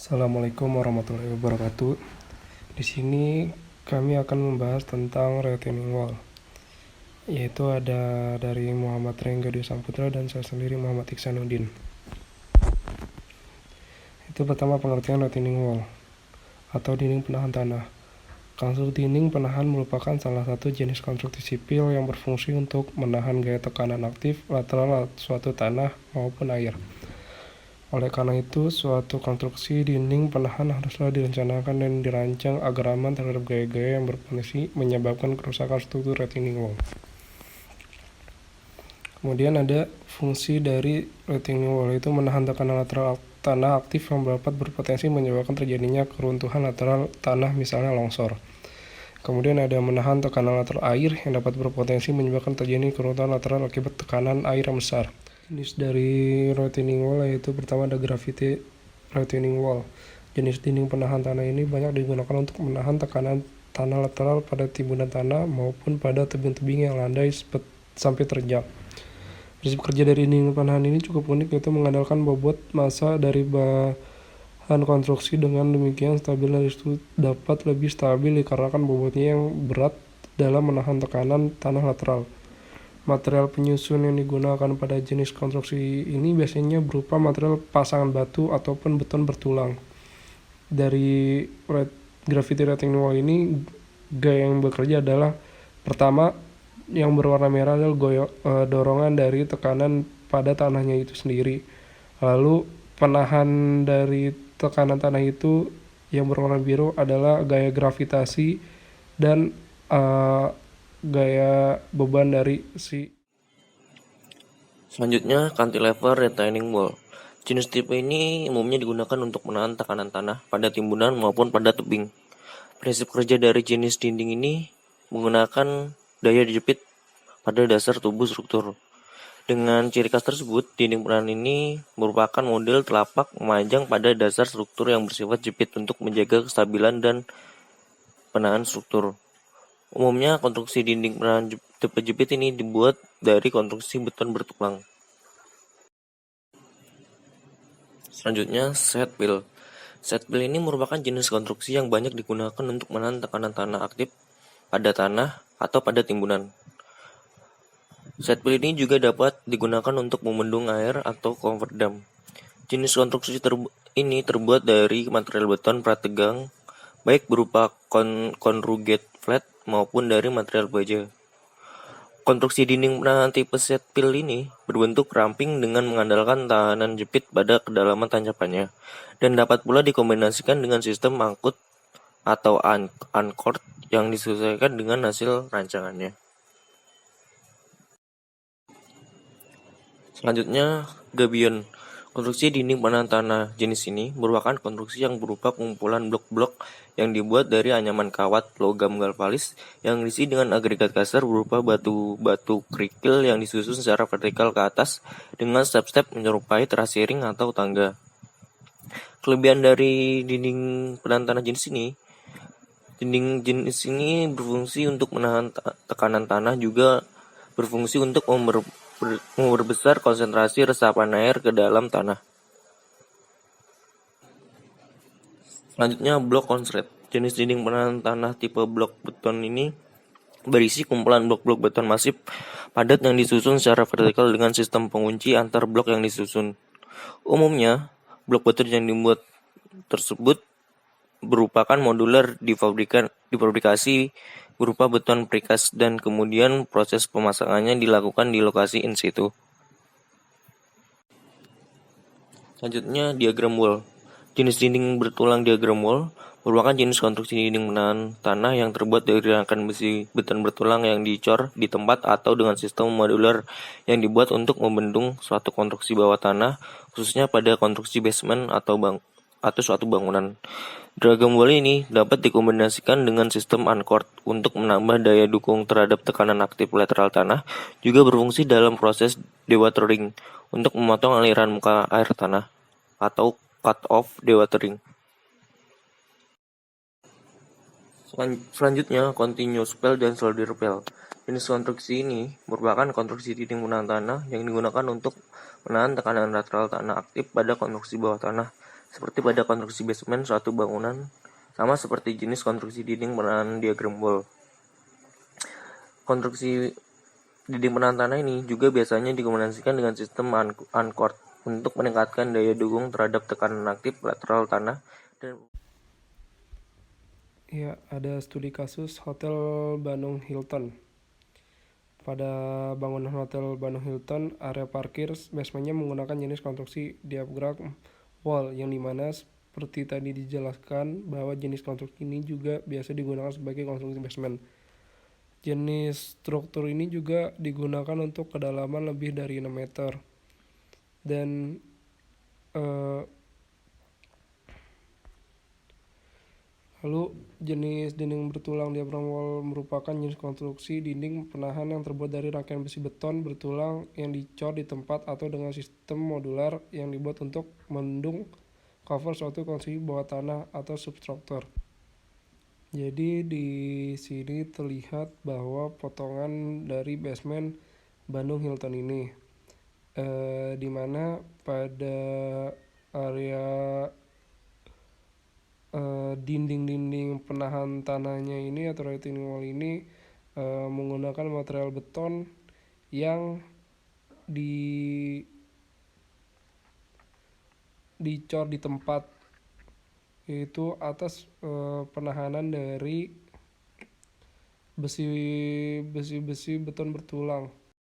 Assalamualaikum warahmatullahi wabarakatuh. Di sini kami akan membahas tentang retaining wall, yaitu ada dari Muhammad Rengga Dwi Samputra dan saya sendiri Muhammad Iksanuddin. Itu pertama pengertian retaining wall atau dinding penahan tanah. Konstruksi dinding penahan merupakan salah satu jenis konstruksi sipil yang berfungsi untuk menahan gaya tekanan aktif lateral suatu tanah maupun air. Oleh karena itu, suatu konstruksi dinding penahan haruslah direncanakan dan dirancang agar aman terhadap gaya-gaya yang berpotensi menyebabkan kerusakan struktur retaining wall. Kemudian ada fungsi dari retaining wall, yaitu menahan tekanan lateral tanah aktif yang dapat berpotensi menyebabkan terjadinya keruntuhan lateral tanah, misalnya longsor. Kemudian ada menahan tekanan lateral air yang dapat berpotensi menyebabkan terjadi keruntuhan lateral akibat tekanan air yang besar. Jenis dari retaining wall yaitu pertama ada gravity retaining wall. Jenis dinding penahan tanah ini banyak digunakan untuk menahan tekanan tanah lateral pada timbunan tanah maupun pada tebing-tebing yang landai sampai terjal. Prinsip kerja dari dinding penahan ini cukup unik, yaitu mengandalkan bobot massa dari bahan konstruksi. Dengan demikian stabilitas itu dapat lebih stabil dikarenakan bobotnya yang berat dalam menahan tekanan tanah lateral. Material penyusun yang digunakan pada jenis konstruksi ini biasanya berupa material pasangan batu ataupun beton bertulang. Dari gravity retaining wall ini, gaya yang bekerja adalah pertama, yang berwarna merah adalah dorongan dari tekanan pada tanahnya itu sendiri. Lalu penahan dari tekanan tanah itu yang berwarna biru adalah gaya gravitasi dan gaya beban dari si. Selanjutnya, cantilever retaining wall. Jenis tipe ini umumnya digunakan untuk menahan tekanan tanah pada timbunan maupun pada tebing. Prinsip kerja dari jenis dinding ini menggunakan daya dijepit pada dasar tubuh struktur. Dengan ciri khas tersebut, dinding penahan ini merupakan model telapak memanjang pada dasar struktur yang bersifat jepit untuk menjaga kestabilan dan penahan struktur. Umumnya, konstruksi dinding penahan tipe jepit ini dibuat dari konstruksi beton bertulang. Selanjutnya, set pill. Set pill ini merupakan jenis konstruksi yang banyak digunakan untuk menahan tekanan tanah aktif pada tanah atau pada timbunan. Set pill ini juga dapat digunakan untuk membendung air atau cover dam. Jenis konstruksi ini terbuat dari material beton prategang, baik berupa conrugate flat maupun dari material baja. Konstruksi dinding penahan tipe set pill ini berbentuk ramping dengan mengandalkan tahanan jepit pada kedalaman tanjakannya, dan dapat pula dikombinasikan dengan sistem angkut atau anchored yang disesuaikan dengan hasil rancangannya. Selanjutnya, gabion. Konstruksi dinding penahan tanah jenis ini merupakan konstruksi yang berupa kumpulan blok-blok yang dibuat dari anyaman kawat logam galvanis yang diisi dengan agregat kasar berupa batu-batu kerikil yang disusun secara vertikal ke atas dengan step-step menyerupai terasi ring atau tangga. Kelebihan dari dinding penahan tanah jenis ini, dinding jenis ini berfungsi untuk menahan tekanan tanah, juga berfungsi untuk memperbesar konsentrasi resapan air ke dalam tanah. Selanjutnya, blok concrete. Jenis dinding penahan tanah tipe blok beton ini berisi kumpulan blok-blok beton masif padat yang disusun secara vertikal dengan sistem pengunci antar blok yang disusun. Umumnya, blok beton yang dibuat tersebut merupakan modular difabrikasi berupa beton precast dan kemudian proses pemasangannya dilakukan di lokasi in situ. Selanjutnya, diagram wall. Jenis dinding bertulang diagram wall merupakan jenis konstruksi dinding penahan tanah yang terbuat dari rangkaian besi beton bertulang yang dicor di tempat atau dengan sistem modular yang dibuat untuk membendung suatu konstruksi bawah tanah, khususnya pada konstruksi basement atau suatu bangunan. Diagram wall ini dapat dikombinasikan dengan sistem anchored untuk menambah daya dukung terhadap tekanan aktif lateral tanah, juga berfungsi dalam proses dewatering untuk memotong aliran muka air tanah atau cut-off dewatering. Selanjutnya, continuous pill dan solder pill. Jenis konstruksi ini merupakan konstruksi dinding penahan tanah yang digunakan untuk menahan tekanan lateral tanah aktif pada konstruksi bawah tanah, seperti pada konstruksi basement suatu bangunan, sama seperti jenis konstruksi dinding penahan diagram wall. Konstruksi dinding penahan tanah ini juga biasanya dikombinasikan dengan sistem uncored untuk meningkatkan daya dukung terhadap tekanan aktif lateral tanah dan Ya, ada studi kasus Hotel Bandung Hilton. Pada bangunan Hotel Bandung Hilton, area parkir basementnya menggunakan jenis konstruksi diagram wall, yang dimana seperti tadi dijelaskan bahwa jenis konstruksi ini juga biasa digunakan sebagai konstruksi basement. Jenis struktur ini juga digunakan untuk kedalaman lebih dari 6 meter. Dan lalu jenis dinding bertulang diagram wall merupakan jenis konstruksi dinding penahan yang terbuat dari rangkaian besi beton bertulang yang dicor di tempat atau dengan sistem modular yang dibuat untuk mendung cover suatu konstruksi bawah tanah atau substruktur. Jadi di sini terlihat bahwa potongan dari basement Bandung Hilton ini, di mana pada area dinding-dinding penahan tanahnya ini atau retaining wall ini menggunakan material beton yang dicor di tempat, yaitu atas penahanan dari besi beton bertulang.